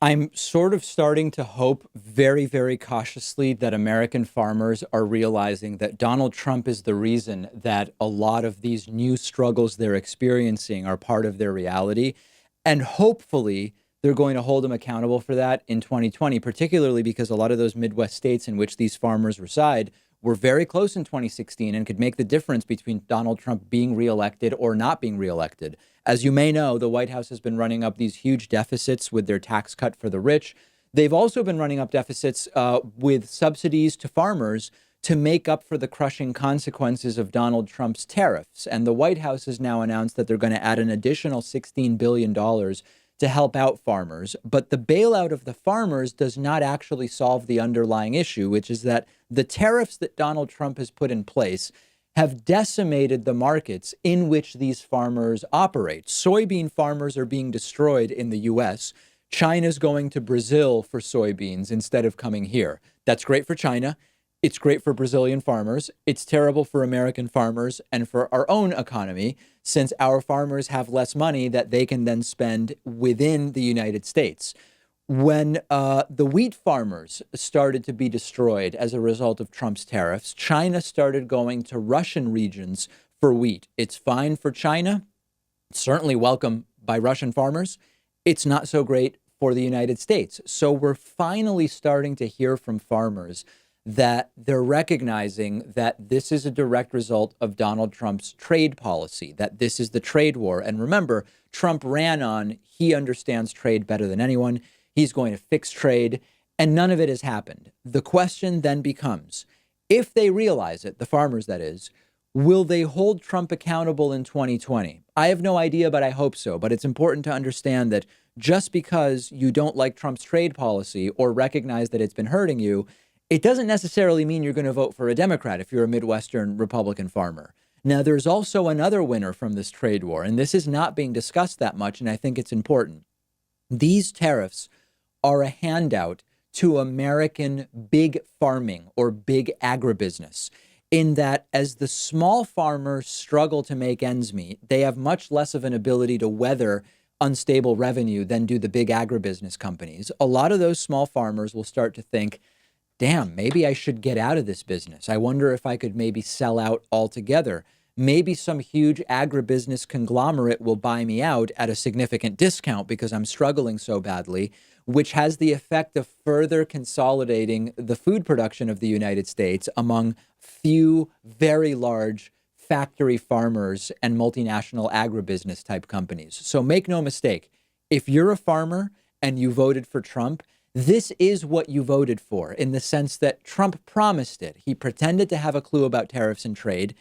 I'm sort of starting to hope very, very cautiously that American farmers are realizing that Donald Trump is the reason that a lot of these new struggles they're experiencing are part of their reality. And hopefully, they're going to hold him accountable for that in 2020, particularly because a lot of those Midwest states in which these farmers reside were very close in 2016 and could make the difference between Donald Trump being reelected or not being reelected. As you may know, the White House has been running up these huge deficits with their tax cut for the rich. They've also been running up deficits with subsidies to farmers to make up for the crushing consequences of Donald Trump's tariffs. And the White House has now announced that they're going to add an additional $16 billion to help out farmers. But the bailout of the farmers does not actually solve the underlying issue, which is that the tariffs that Donald Trump has put in place have decimated the markets in which these farmers operate. Soybean farmers are being destroyed in the US. China's going to Brazil for soybeans instead of coming here. That's great for China. It's great for Brazilian farmers. It's terrible for American farmers and for our own economy, since our farmers have less money that they can then spend within the United States. When the wheat farmers started to be destroyed as a result of Trump's tariffs, China started going to Russian regions for wheat. It's fine for China, it's certainly welcome by Russian farmers. It's not so great for the United States. So we're finally starting to hear from farmers that they're recognizing that this is a direct result of Donald Trump's trade policy, that this is the trade war. And remember, Trump ran on he understands trade better than anyone. He's going to fix trade, and none of it has happened. The question then becomes, if they realize it, the farmers that is, will they hold Trump accountable in 2020? I have no idea, but I hope so. But it's important to understand that just because you don't like Trump's trade policy or recognize that it's been hurting you, it doesn't necessarily mean you're going to vote for a Democrat if you're a Midwestern Republican farmer. Now, there's also another winner from this trade war, and this is not being discussed that much, and I think it's important. These tariffs are a handout to American big farming or big agribusiness, in that as the small farmers struggle to make ends meet, they have much less of an ability to weather unstable revenue than do the big agribusiness companies. A lot of those small farmers will start to think, damn, maybe I should get out of this business. I wonder if I could maybe sell out altogether. Maybe some huge agribusiness conglomerate will buy me out at a significant discount because I'm struggling so badly, which has the effect of further consolidating the food production of the United States among few very large factory farmers and multinational agribusiness type companies. So make no mistake, if you're a farmer and you voted for Trump, this is what you voted for, in the sense that Trump promised it. He pretended to have a clue about tariffs and trade.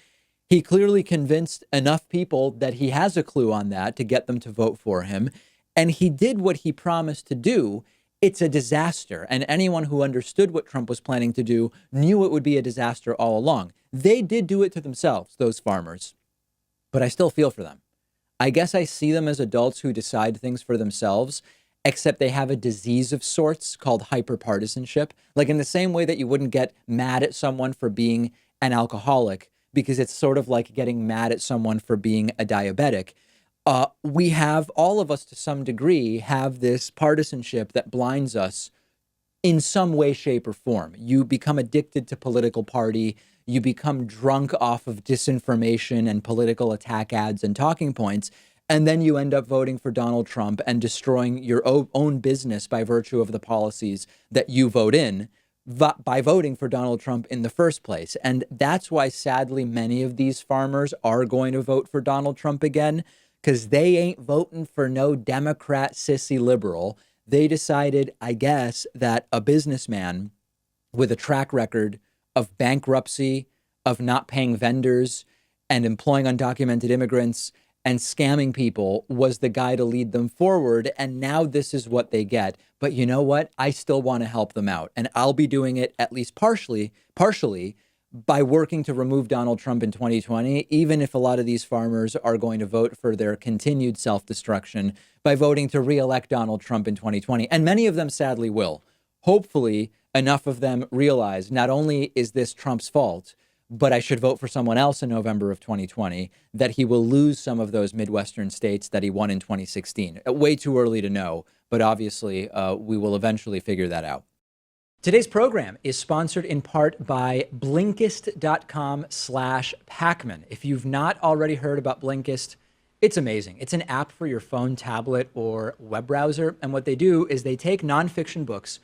He clearly convinced enough people that he has a clue on that to get them to vote for him. And he did what he promised to do. It's a disaster. And anyone who understood what Trump was planning to do knew it would be a disaster all along. They did do it to themselves, those farmers. But I still feel for them. I guess I see them as adults who decide things for themselves, except they have a disease of sorts called hyperpartisanship. Like in the same way that you wouldn't get mad at someone for being an alcoholic, because it's sort of like getting mad at someone for being a diabetic. We have, all of us to some degree, have this partisanship that blinds us in some way, shape, or form. You become addicted to political party. You become drunk off of disinformation and political attack ads and talking points. And then you end up voting for Donald Trump and destroying your own business by virtue of the policies that you vote in by voting for Donald Trump in the first place. And that's why, sadly, many of these farmers are going to vote for Donald Trump again, because they ain't voting for no Democrat sissy liberal. They decided, I guess, that a businessman with a track record of bankruptcy, of not paying vendors and employing undocumented immigrants and scamming people was the guy to lead them forward. And now this is what they get. But you know what? I still want to help them out. And I'll be doing it at least partially by working to remove Donald Trump in 2020, even if a lot of these farmers are going to vote for their continued self-destruction by voting to reelect Donald Trump in 2020. And many of them sadly will. Hopefully, enough of them realize not only is this Trump's fault, but I should vote for someone else in November of 2020, that he will lose some of those Midwestern states that he won in 2016. Way too early to know, but obviously we will eventually figure that out. Today's program is sponsored in part by Blinkist.com/Pakman. If you've not already heard about Blinkist, it's amazing. It's an app for your phone, tablet, or web browser. And what they do is they take nonfiction books,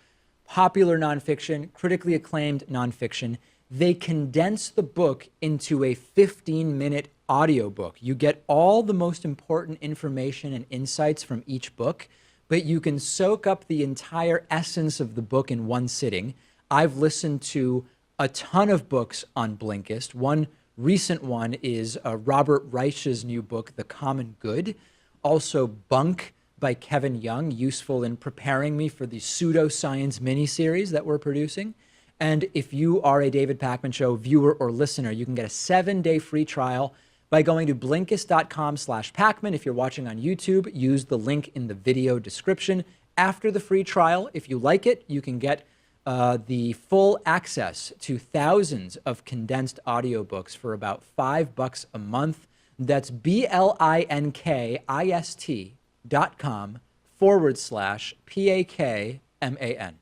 popular nonfiction, critically acclaimed nonfiction. They condense the book into a 15-minute audiobook. You get all the most important information and insights from each book, but you can soak up the entire essence of the book in one sitting. I've listened to a ton of books on Blinkist. One recent one is Robert Reich's new book, The Common Good. Also Bunk by Kevin Young, useful in preparing me for the pseudoscience miniseries that we're producing. And if you are a David Pakman Show viewer or listener, you can get a 7-day free trial by going to Blinkist.com/Pakman. If you're watching on YouTube, use the link in the video description. After the free trial, if you like it, you can get the full access to thousands of condensed audiobooks for about $5 a month. That's BLINKIST.com/PAKMAN.